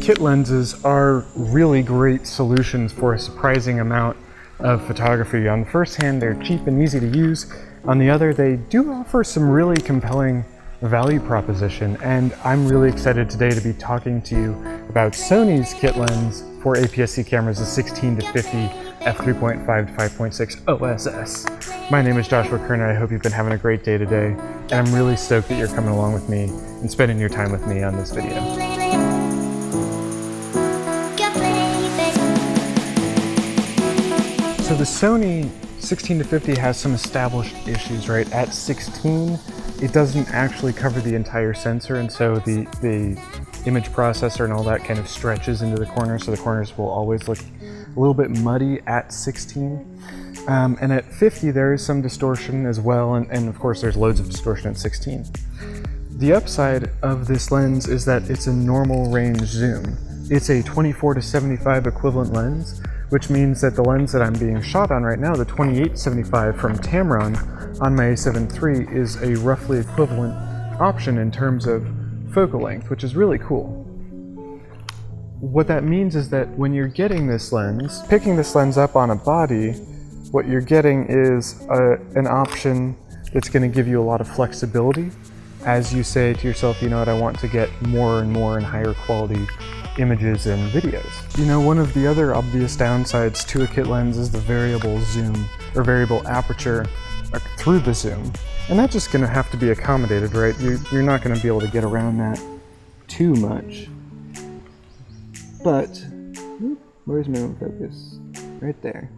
Kit lenses are really great solutions for a surprising amount of photography. On the first hand, they're cheap and easy to use. On the other, they do offer some really compelling value proposition, and I'm really excited today to be talking to you about Sony's kit lens for APS-C cameras, the 16 to 50 f3.5 to 5.6 OSS. My name is Joshua Koerner. I hope you've been having a great day today, and I'm really stoked that you're coming along with me and spending your time with me on this video. So the Sony 16 to 50 has some established issues, right? At 16, it doesn't actually cover the entire sensor, and so the image processor and all that kind of stretches into the corners, so the corners will always look a little bit muddy at 16. And at 50, there is some distortion as well, and of course there's loads of distortion at 16. The upside of this lens is that it's a normal range zoom. It's a 24 to 75 equivalent lens, which means that the lens that I'm being shot on right now, the 28-75 from Tamron on my a7 III, is a roughly equivalent option in terms of focal length, which is really cool. What that means is that when you're getting this lens, picking this lens up on a body, what you're getting is an option that's going to give you a lot of flexibility as you say to yourself, you know what, I want to get more and more and higher quality images and videos. You know, one of the other obvious downsides to a kit lens is the variable zoom or variable aperture through the zoom. And that's just gonna have to be accommodated, right? You're not gonna be able to get around that too much. But, where's my focus? Right there.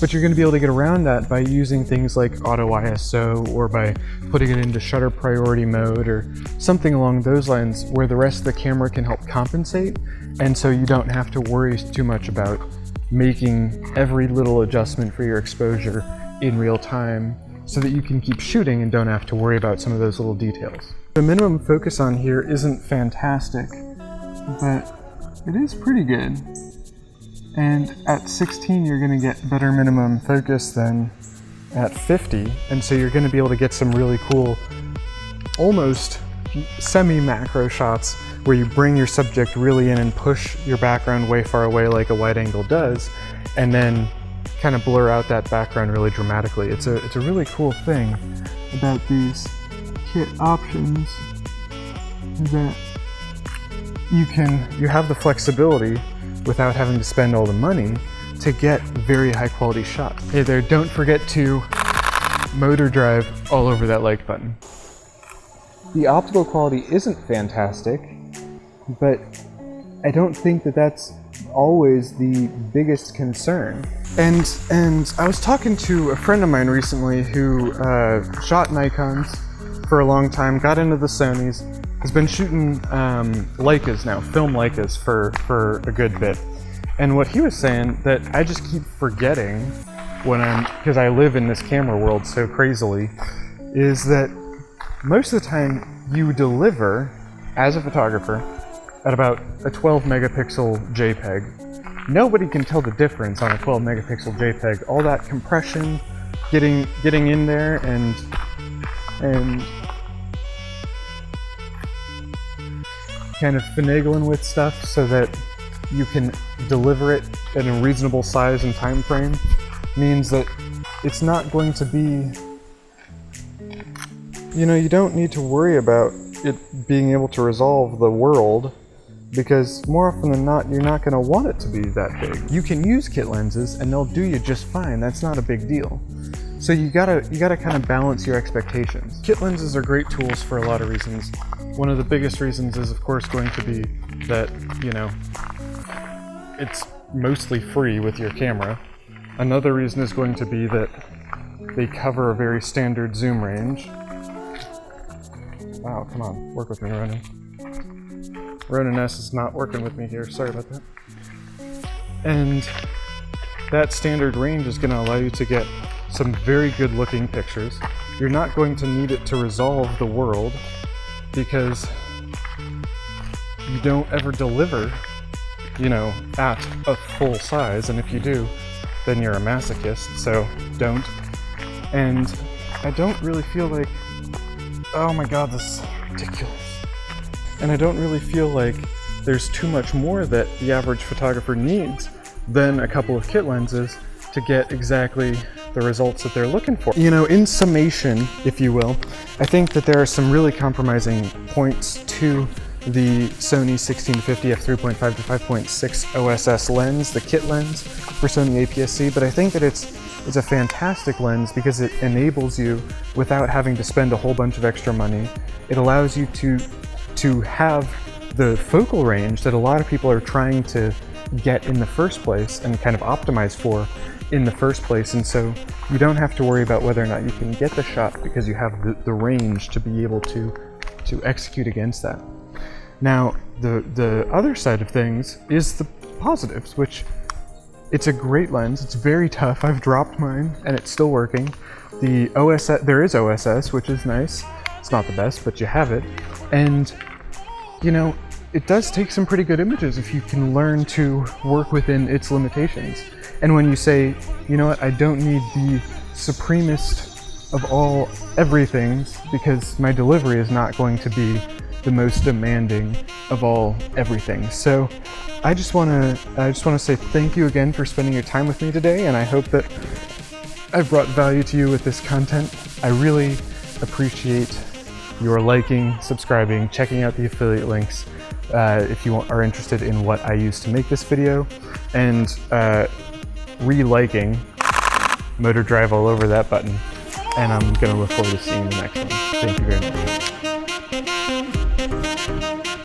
But you're gonna be able to get around that by using things like auto ISO, or by putting it into shutter priority mode or something along those lines, where the rest of the camera can help compensate, and so you don't have to worry too much about making every little adjustment for your exposure in real time, so that you can keep shooting and don't have to worry about some of those little details. The minimum focus on here isn't fantastic, but it is pretty good. And at 16, you're gonna get better minimum focus than at 50. And so you're gonna be able to get some really cool, almost semi-macro shots where you bring your subject really in and push your background way far away like a wide angle does, and then kind of blur out that background really dramatically. It's a really cool thing about these kit options, that you have the flexibility without having to spend all the money to get very high quality shots. Hey there, don't forget to motor drive all over that like button. The optical quality isn't fantastic, but I don't think that that's always the biggest concern. And I was talking to a friend of mine recently who shot Nikons for a long time, got into the Sonys, has been shooting Leicas now, film Leicas for a good bit. And what he was saying that I just keep forgetting because I live in this camera world so crazily, is that most of the time you deliver, as a photographer, at about a 12 megapixel JPEG. Nobody can tell the difference on a 12 megapixel JPEG. All that compression, getting in there and kind of finagling with stuff so that you can deliver it in a reasonable size and time frame, means that it's not going to be, you know, you don't need to worry about it being able to resolve the world, because more often than not, you're not going to want it to be that big. You can use kit lenses and they'll do you just fine. That's not a big deal. So you gotta kind of balance your expectations. Kit lenses are great tools for a lot of reasons. One of the biggest reasons is, of course, going to be that, you know, it's mostly free with your camera. Another reason is going to be that they cover a very standard zoom range. Wow, come on, work with me, Ronan. Ronan S is not working with me here, sorry about that. And that standard range is gonna allow you to get some very good looking pictures. You're not going to need it to resolve the world, because you don't ever deliver, you know, at a full size, and if you do, then you're a masochist, so don't. And I don't really feel like, oh my god, this is ridiculous. And I don't really feel like there's too much more that the average photographer needs than a couple of kit lenses to get exactly the results that they're looking for. You know, in summation, if you will, I think that there are some really compromising points to the Sony 16-50 f3.5 to 5.6 OSS lens, the kit lens for Sony APS-C, but I think that it's a fantastic lens because it enables you, without having to spend a whole bunch of extra money, it allows you to have the focal range that a lot of people are trying to get in the first place and kind of optimize for in the first place, and so you don't have to worry about whether or not you can get the shot because you have the range to be able to execute against that. Now, the other side of things is the positives, which it's a great lens. It's very tough. I've dropped mine and it's still working. The OSS, there is OSS, which is nice. It's not the best, but you have it. And, you know, it does take some pretty good images if you can learn to work within its limitations. And when you say, you know what, I don't need the supremest of all everythings because my delivery is not going to be the most demanding of all everything. So I just want to say thank you again for spending your time with me today, and I hope that I've brought value to you with this content. I really appreciate your liking, subscribing, checking out the affiliate links if you are interested in what I use to make this video, and re-liking Motor Drive all over that button. And I'm gonna look forward to seeing the next one. Thank you very much.